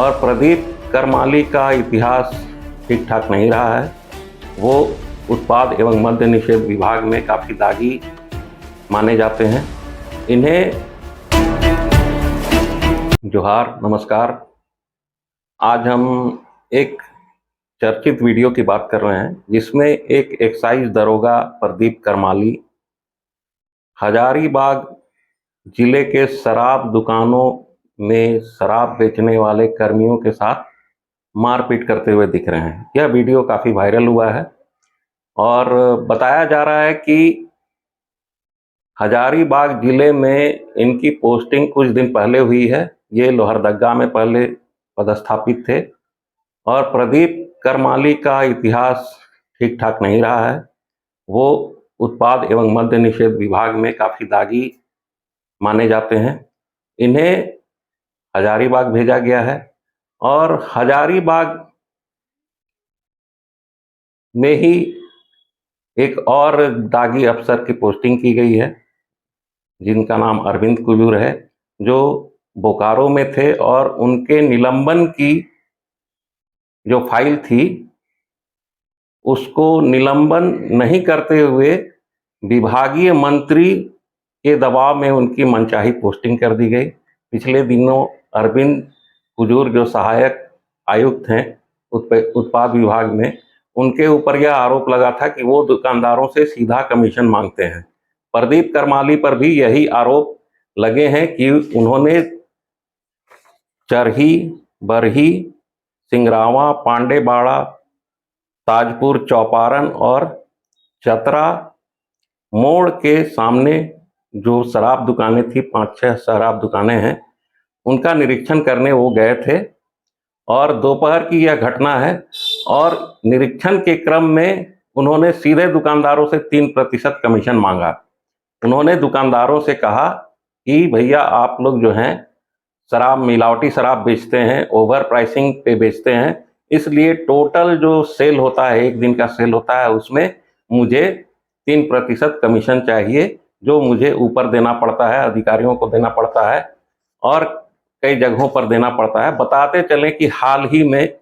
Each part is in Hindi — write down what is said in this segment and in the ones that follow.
और प्रदीप करमाली का इतिहास ठीक ठाक नहीं रहा है। वो उत्पाद एवं मद्य निषेध विभाग में काफ़ी दागी माने जाते हैं। इन्हें जोहार, नमस्कार। आज हम एक चर्चित वीडियो की बात कर रहे हैं जिसमें एक एक्साइज दरोगा प्रदीप करमाली हजारीबाग जिले के शराब दुकानों में शराब बेचने वाले कर्मियों के साथ मारपीट करते हुए दिख रहे हैं। यह वीडियो काफ़ी वायरल हुआ है और बताया जा रहा है कि हजारीबाग जिले में इनकी पोस्टिंग कुछ दिन पहले हुई है। ये लोहरदगा में पहले पदस्थापित थे और प्रदीप करमाली का इतिहास ठीक ठाक नहीं रहा है। वो उत्पाद एवं मद्य निषेध विभाग में काफ़ी दागी माने जाते हैं। इन्हें हजारीबाग भेजा गया है और हजारीबाग में ही एक और दागी अफसर की पोस्टिंग की गई है जिनका नाम अरविंद कुजूर है, जो बोकारो में थे और उनके निलंबन की जो फाइल थी उसको निलंबन नहीं करते हुए विभागीय मंत्री के दबाव में उनकी मनचाही पोस्टिंग कर दी गई। पिछले दिनों अरविंद कुजूर जो सहायक आयुक्त हैं उत्पाद विभाग में, उनके ऊपर यह आरोप लगा था कि वो दुकानदारों से सीधा कमीशन मांगते हैं। प्रदीप करमाली पर भी यही आरोप लगे हैं कि उन्होंने चरही, बरही, सिंगरावा, पांडेबाड़ा, ताजपुर चौपारण और चतरा मोड़ के सामने जो शराब दुकानें थी, 5-6 शराब दुकानें हैं, उनका निरीक्षण करने वो गए थे और दोपहर की यह घटना है। और निरीक्षण के क्रम में उन्होंने सीधे दुकानदारों से 3% कमीशन मांगा। उन्होंने दुकानदारों से कहा कि भैया आप लोग जो हैं शराब, मिलावटी शराब बेचते हैं, ओवर प्राइसिंग पे बेचते हैं, इसलिए टोटल जो सेल होता है, एक दिन का सेल होता है, उसमें मुझे 3% कमीशन चाहिए, जो मुझे ऊपर देना पड़ता है, अधिकारियों को देना पड़ता है और कई जगहों पर देना पड़ता है। बताते चलें कि हाल ही में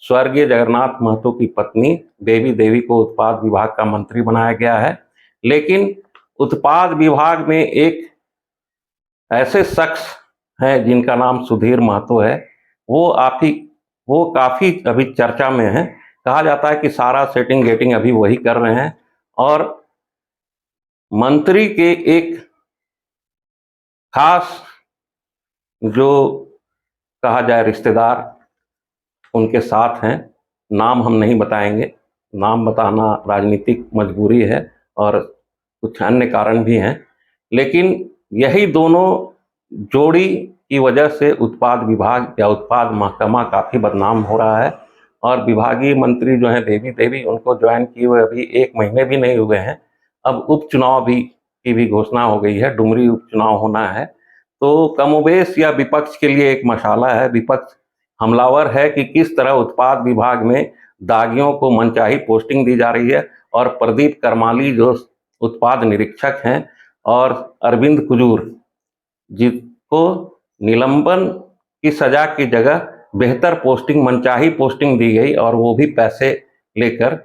स्वर्गीय जगन्नाथ महतो की पत्नी बेबी देवी को उत्पाद विभाग का मंत्री बनाया गया है, लेकिन उत्पाद विभाग में एक ऐसे शख्स हैं जिनका नाम सुधीर महतो है। वो काफ़ी अभी चर्चा में है। कहा जाता है कि सारा सेटिंग गेटिंग अभी वही कर रहे हैं और मंत्री के एक खास जो कहा जाए रिश्तेदार उनके साथ हैं। नाम हम नहीं बताएंगे, नाम बताना राजनीतिक मजबूरी है और कुछ अन्य कारण भी हैं, लेकिन यही दोनों जोड़ी की वजह से उत्पाद विभाग या उत्पाद महकमा काफ़ी बदनाम हो रहा है। और विभागीय मंत्री जो हैं बेबी देवी, उनको ज्वाइन किए हुए अभी 1 महीने भी नहीं हुए हैं। अब उपचुनाव की भी घोषणा हो गई है, डुमरी उपचुनाव होना है, तो कमोबेश या विपक्ष के लिए एक मशाला है। विपक्ष हमलावर है कि किस तरह उत्पाद विभाग में दागियों को मनचाही पोस्टिंग दी जा रही है और प्रदीप करमाली जो उत्पाद निरीक्षक हैं और अरविंद कुजूर जिसको निलंबन की सजा की जगह बेहतर पोस्टिंग, मनचाही पोस्टिंग दी गई और वो भी पैसे लेकर।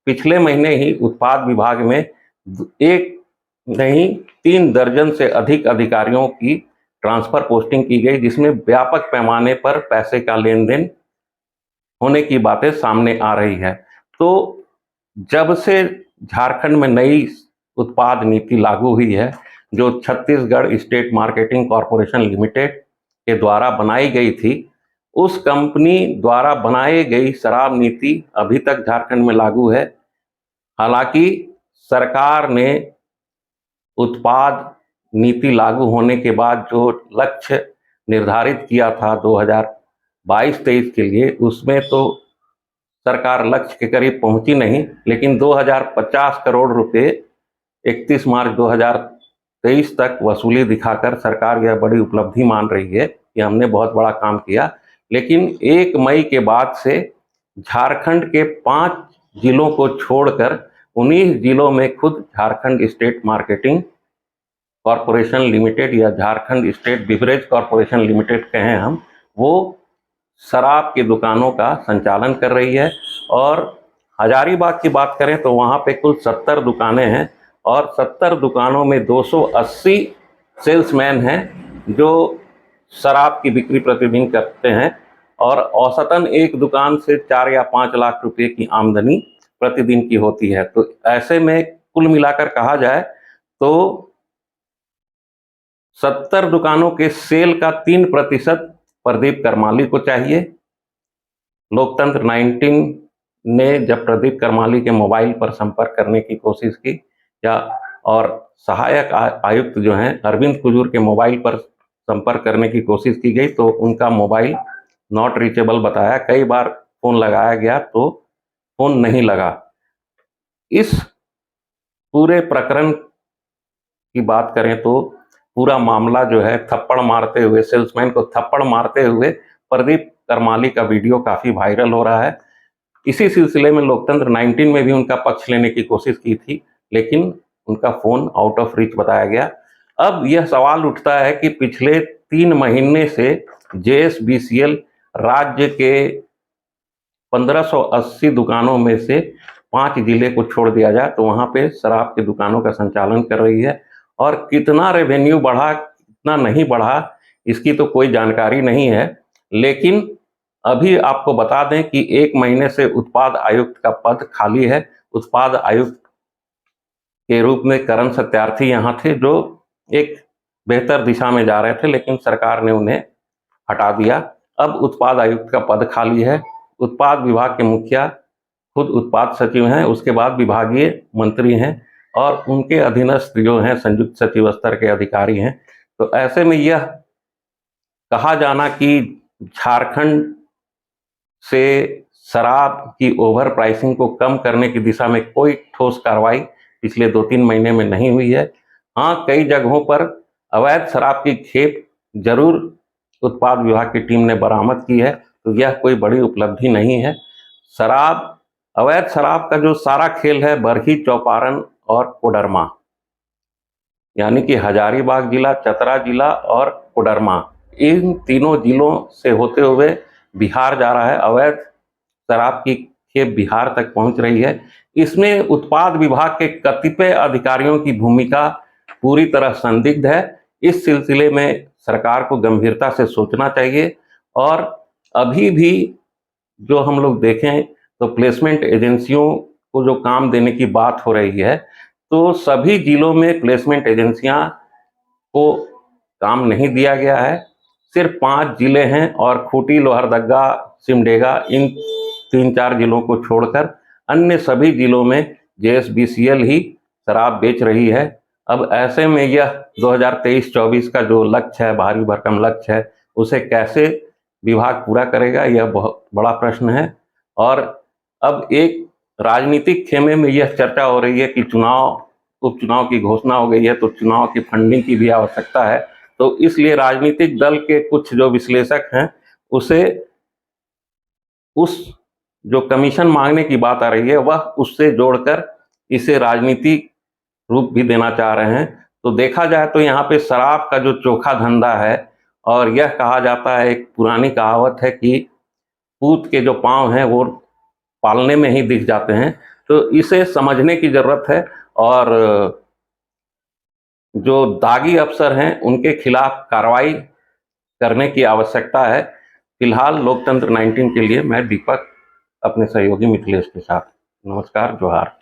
पिछले महीने ही उत्पाद विभाग में एक नहीं 3 दर्जन से अधिक अधिकारियों की ट्रांसफर पोस्टिंग की गई, जिसमें व्यापक पैमाने पर पैसे का लेन देन होने की बातें सामने आ रही है। तो जब से झारखंड में नई उत्पाद नीति लागू हुई है, जो Chhattisgarh state marketing corporation limited के द्वारा बनाई गई थी, उस कंपनी द्वारा बनाई गई शराब नीति अभी तक झारखंड में लागू है। हालांकि सरकार ने उत्पाद नीति लागू होने के बाद जो लक्ष्य निर्धारित किया था 2022-23 के लिए, उसमें तो सरकार लक्ष्य के करीब पहुंची नहीं, लेकिन 2050 करोड़ रुपए 31 मार्च 2023 तक वसूली दिखाकर सरकार यह बड़ी उपलब्धि मान रही है कि हमने बहुत बड़ा काम किया। लेकिन 1 मई के बाद से झारखंड के 5 जिलों को छोड़कर 19 जिलों में खुद Jharkhand state marketing corporation limited या Jharkhand state beverage corporation limited कहें हम, वो शराब की दुकानों का संचालन कर रही है। और हजारीबाग की बात करें तो वहाँ पे कुल 70 दुकानें हैं और 70 दुकानों में 280 सेल्समैन हैं जो शराब की बिक्री प्रतिदिन करते हैं और औसतन एक दुकान से 4 या 5 लाख रुपए की आमदनी प्रतिदिन की होती है। तो ऐसे में कुल मिलाकर कहा जाए तो 70 दुकानों के सेल का 3% प्रदीप करमाली को चाहिए। लोकतंत्र 19 ने जब प्रदीप करमाली के मोबाइल पर संपर्क करने की कोशिश की या और सहायक आयुक्त जो हैं अरविंद कुजूर के मोबाइल पर संपर्क करने की कोशिश की गई तो उनका मोबाइल नॉट रीचेबल बताया। कई बार फोन लगाया गया तो फोन नहीं लगा। इस पूरे प्रकरण की बात करें तो पूरा मामला जो है थप्पड़ मारते हुए, सेल्समैन को थप्पड़ मारते हुए प्रदीप करमाली का वीडियो काफी वायरल हो रहा है। इसी सिलसिले में लोकतंत्र 19 में भी उनका पक्ष लेने की कोशिश की थी, लेकिन उनका फोन आउट ऑफ रीच बताया गया। अब यह सवाल उठता है कि पिछले 3 महीने से JSBCL राज्य के 1580 दुकानों में से 5 जिले को छोड़ दिया जाए तो वहां पे शराब की दुकानों का संचालन कर रही है। और कितना रेवेन्यू बढ़ा, कितना नहीं बढ़ा, इसकी तो कोई जानकारी नहीं है। लेकिन अभी आपको बता दें कि 1 महीने से उत्पाद आयुक्त का पद खाली है। उत्पाद आयुक्त के रूप में करण सत्यार्थी यहाँ थे जो एक बेहतर दिशा में जा रहे थे, लेकिन सरकार ने उन्हें हटा दिया। अब उत्पाद आयुक्त का पद खाली है। उत्पाद विभाग के मुखिया खुद उत्पाद सचिव हैं, उसके बाद विभागीय मंत्री हैं और उनके अधीनस्थ जो हैं संयुक्त सचिव स्तर के अधिकारी हैं। तो ऐसे में यह कहा जाना कि झारखंड से शराब की ओवर प्राइसिंग को कम करने की दिशा में कोई ठोस कार्रवाई पिछले 2-3 महीने में नहीं हुई है। हाँ, कई जगहों पर अवैध शराब की खेप जरूर उत्पाद विभाग की टीम ने बरामद की है, तो यह कोई बड़ी उपलब्धि नहीं है। अवैध शराब का जो सारा खेल है बरही, चौपारण और कोडरमा, यानी कि हजारीबाग जिला, चतरा जिला और कोडरमा, इन तीनों जिलों से होते हुए बिहार जा रहा है। अवैध शराब की खेप बिहार तक पहुंच रही है। इसमें उत्पाद विभाग के कतिपय अधिकारियों की भूमिका पूरी तरह संदिग्ध है। इस सिलसिले में सरकार को गंभीरता से सोचना चाहिए। और अभी भी जो हम लोग देखें तो प्लेसमेंट एजेंसियों को जो काम देने की बात हो रही है, तो सभी जिलों में प्लेसमेंट एजेंसियां को काम नहीं दिया गया है। सिर्फ 5 जिले हैं और खूंटी, लोहरदगा, सिमडेगा, इन 3-4 जिलों को छोड़कर अन्य सभी जिलों में JSBCL ही शराब बेच रही है। अब ऐसे में यह 2023-24 का जो लक्ष्य है, भारी भरकम लक्ष्य है, उसे कैसे विभाग पूरा करेगा, यह बहुत बड़ा प्रश्न है। और अब एक राजनीतिक खेमे में यह चर्चा हो रही है कि उपचुनाव की घोषणा हो गई है, तो चुनाव की फंडिंग की भी आवश्यकता है। तो इसलिए राजनीतिक दल के कुछ जो विश्लेषक हैं उसे उस जो कमीशन मांगने की बात आ रही है वह उससे जोड़कर इसे राजनीतिक रूप भी देना चाह रहे हैं। तो देखा जाए तो यहाँ पे शराब का जो चोखा धंधा है, और यह कहा जाता है, एक पुरानी कहावत है कि पूत के जो पांव हैं वो पालने में ही दिख जाते हैं। तो इसे समझने की जरूरत है और जो दागी अफसर हैं उनके खिलाफ कार्रवाई करने की आवश्यकता है। फिलहाल लोकतंत्र 19 के लिए मैं दीपक अपने सहयोगी मिथिलेश के साथ। नमस्कार, जोहार।